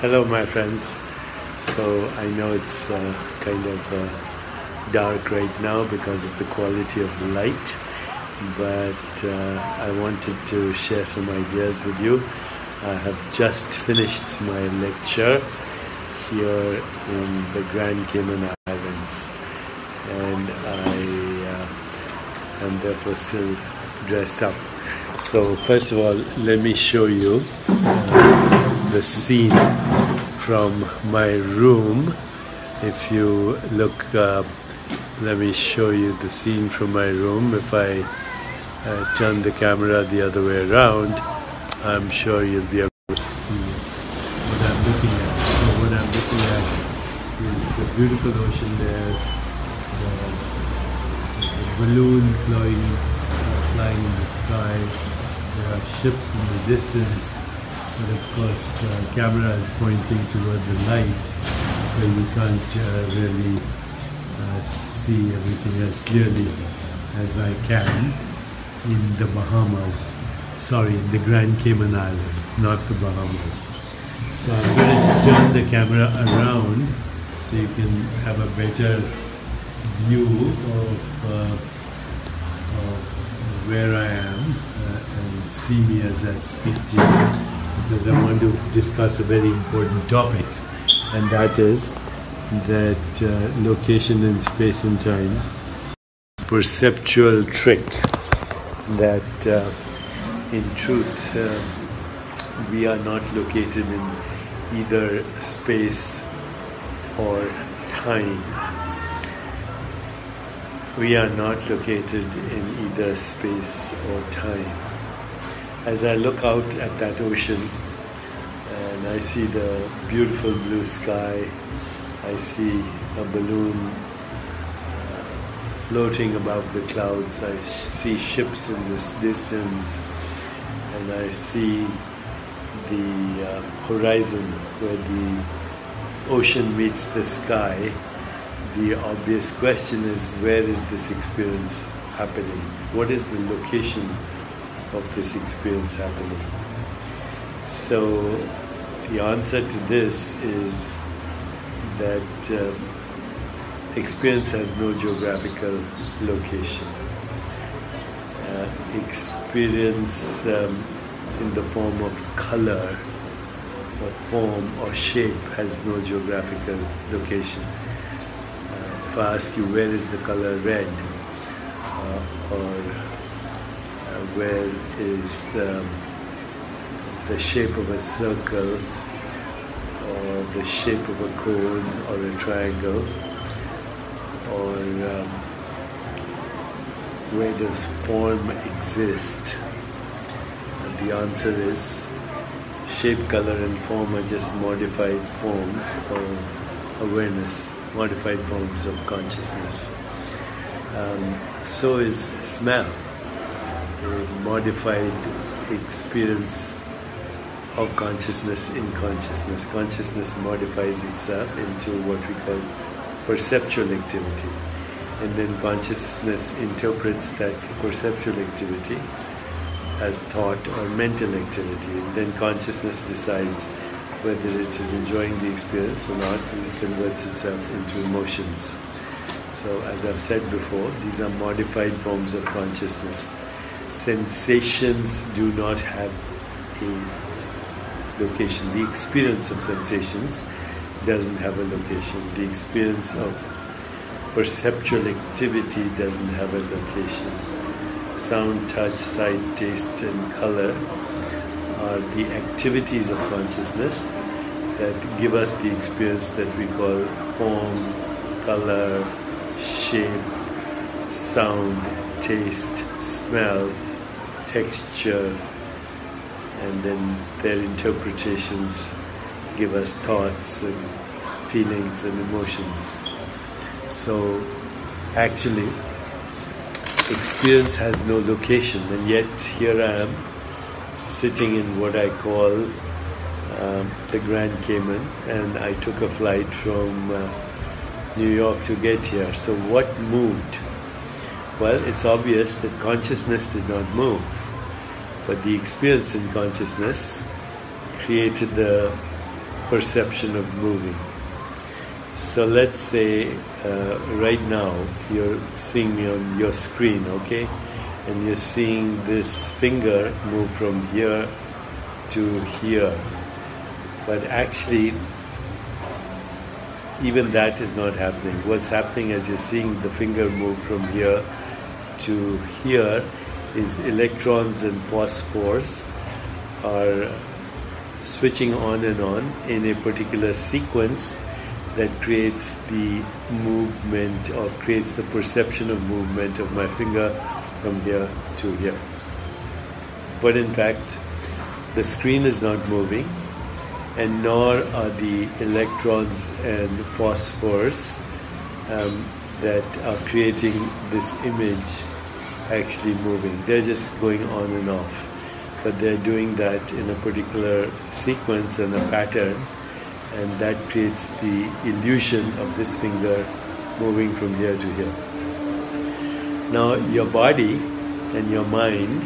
Hello my friends. So I know it's kind of dark right now because of the quality of the light, but I wanted to share some ideas with you. I have just finished my lecture here in the Grand Cayman Islands, and I am therefore still dressed up. So first of all, let me show you the scene from my room. If you look, let me show you the scene from my room. If I turn the camera the other way around, I'm sure you'll be able to see what I'm looking at. So what I'm looking at is the beautiful ocean there. There's a balloon flying in the sky. There are ships in the distance. But of course the camera is pointing toward the light, so you can't really see everything as clearly as I can in the Bahamas. Sorry, in the Grand Cayman Islands, not the Bahamas. So I'm going to turn the camera around so you can have a better view of where I am and see me as I speak to you, because I want to discuss a very important topic, and that is that location in space and time, perceptual trick, that in truth we are not located in either space or time. We are not located in either space or time. As I look out at that ocean and I see the beautiful blue sky, I see a balloon floating above the clouds, I see ships in this distance, and I see the horizon where the ocean meets the sky. The obvious question is, where is this experience happening? What is the location of this experience happening? So the answer to this is that experience has no geographical location. Experience in the form of color or form or shape has no geographical location. If I ask you, where is the color red, or where is the shape of a circle, or the shape of a cone or a triangle, or where does form exist? And the answer is, shape, color and form are just modified forms of awareness, modified forms of consciousness. So is smell, a modified experience of consciousness in consciousness. Consciousness modifies itself into what we call perceptual activity, and then consciousness interprets that perceptual activity as thought or mental activity, and then consciousness decides whether it is enjoying the experience or not, and it converts itself into emotions. So as I've said before, these are modified forms of consciousness. Sensations do not have a location. The experience of sensations doesn't have a location. The experience of perceptual activity doesn't have a location. Sound, touch, sight, taste and color are the activities of consciousness that give us the experience that we call form, color, shape, sound, taste, smell, texture, and then their interpretations give us thoughts and feelings and emotions. So actually experience has no location, and yet here I am sitting in what I call the Grand Cayman, and I took a flight from New York to get here. So what moved? Well, it's obvious that consciousness did not move, but the experience in consciousness created the perception of moving. So let's say right now you're seeing me on your screen, okay? And you're seeing this finger move from here to here. But actually, even that is not happening. What's happening as you're seeing the finger move from here to here is electrons and phosphors are switching on and on in a particular sequence that creates the movement or creates the perception of movement of my finger from here to here. But in fact, the screen is not moving, and nor are the electrons and phosphors that are creating this image actually moving. They're just going on and off, but they're doing that in a particular sequence and a pattern, and that creates the illusion of this finger moving from here to here. Now your body and your mind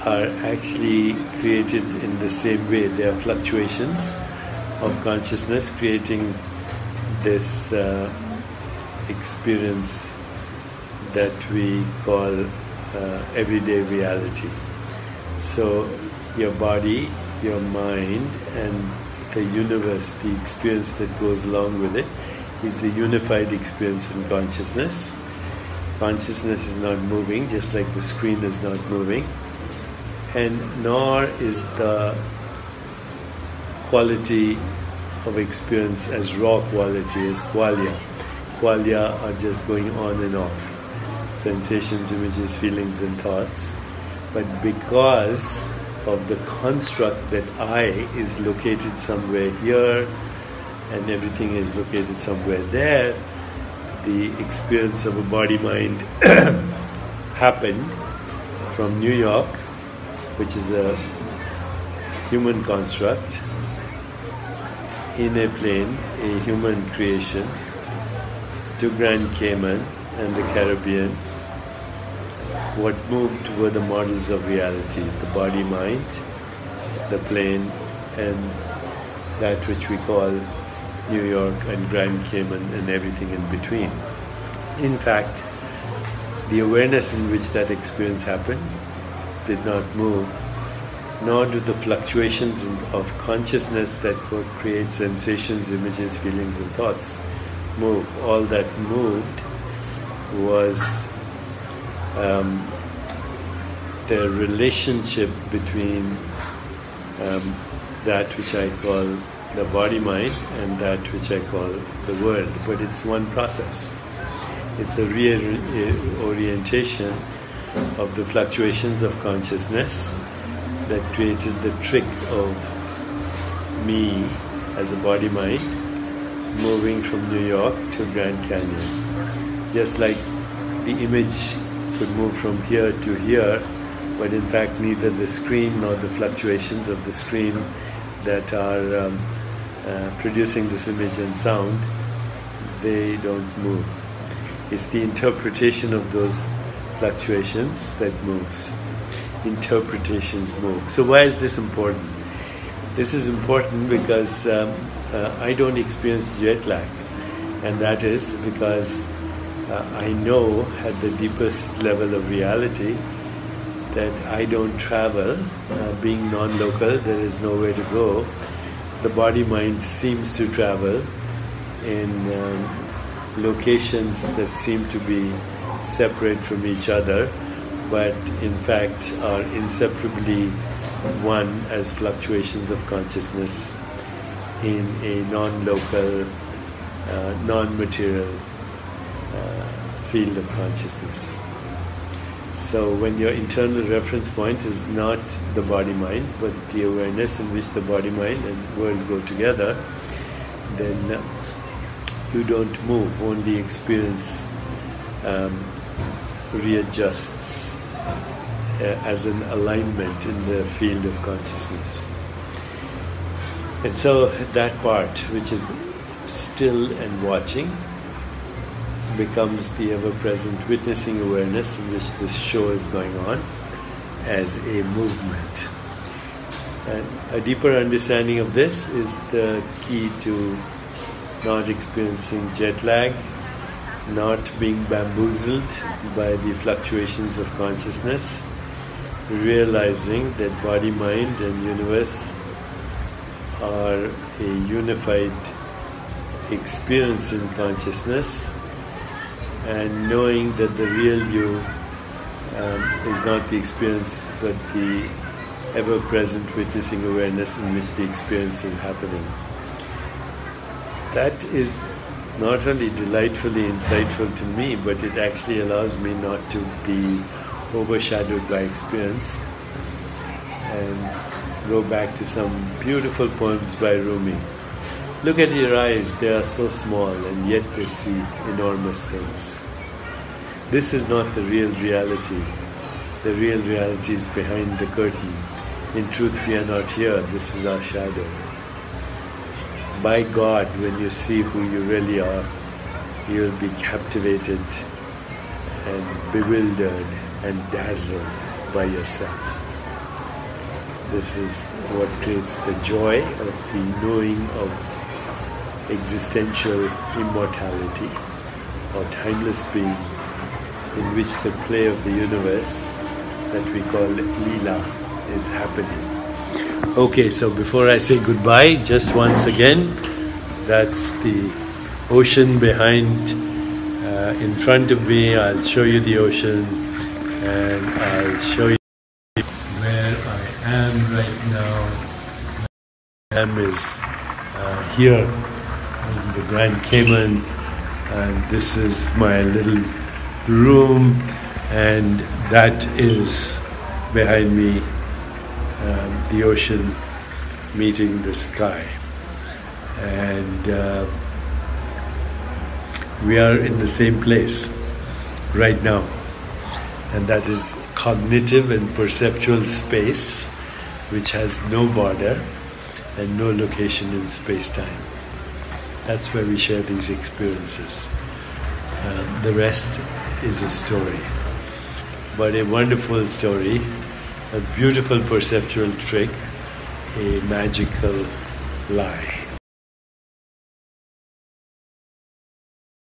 are actually created in the same way. They are fluctuations of consciousness creating this experience that we call everyday reality. So your body, your mind, and the universe, the experience that goes along with it, is a unified experience in consciousness. Consciousness is not moving, just like the screen is not moving, and nor is the quality of experience as raw quality, as qualia. Qualia are just going on and off, sensations, images, feelings, and thoughts. But because of the construct that I is located somewhere here and everything is located somewhere there, the experience of a body-mind happened from New York, which is a human construct, in a plane, a human creation, to Grand Cayman and the Caribbean. What moved were the models of reality, the body-mind, the plane, and that which we call New York and Grand Cayman and everything in between. In fact, the awareness in which that experience happened did not move, nor do the fluctuations of consciousness that create sensations, images, feelings, and thoughts move. All that moved was the relationship between that which I call the body-mind and that which I call the world. But it's one process. It's a reorientation of the fluctuations of consciousness that created the trick of me as a body-mind moving from New York to Grand Canyon. Just like the image could move from here to here, but in fact neither the screen nor the fluctuations of the screen that are producing this image and sound, they don't move. It's the interpretation of those fluctuations that moves. Interpretations move. So why is this important? This is important because I don't experience jet lag, and that is because I know at the deepest level of reality that I don't travel. Being non-local, there is nowhere to go. The body-mind seems to travel in locations that seem to be separate from each other, but in fact are inseparably one as fluctuations of consciousness in a non-local, non-material field of consciousness. So when your internal reference point is not the body-mind, but the awareness in which the body-mind and world go together, then you don't move, only experience readjusts as an alignment in the field of consciousness. And so that part, which is still and watching, becomes the ever-present witnessing awareness in which this show is going on as a movement. And a deeper understanding of this is the key to not experiencing jet lag, not being bamboozled by the fluctuations of consciousness, realizing that body, mind, and universe are a unified experience in consciousness, and knowing that the real you is not the experience but the ever-present witnessing awareness in which the experience is happening. That is not only delightfully insightful to me, but it actually allows me not to be overshadowed by experience, and go back to some beautiful poems by Rumi. Look at your eyes, they are so small and yet they see enormous things. This is not the real reality. The real reality is behind the curtain. In truth, we are not here, this is our shadow. By God, when you see who you really are, you will be captivated and bewildered and dazzled by yourself. This is what creates the joy of the knowing of existential immortality or timeless being, in which the play of the universe that we call Leela is happening. Okay, so before I say goodbye, just once again, that's the ocean behind, in front of me. I'll show you the ocean, and I'll show you where I am right now. I am is here in the Grand Cayman, and this is my little room, and that is behind me the ocean meeting the sky, and we are in the same place right now, and that is cognitive and perceptual space, which has no border and no location in space-time. That's where we share these experiences. The rest is a story, but a wonderful story, a beautiful perceptual trick, a magical lie.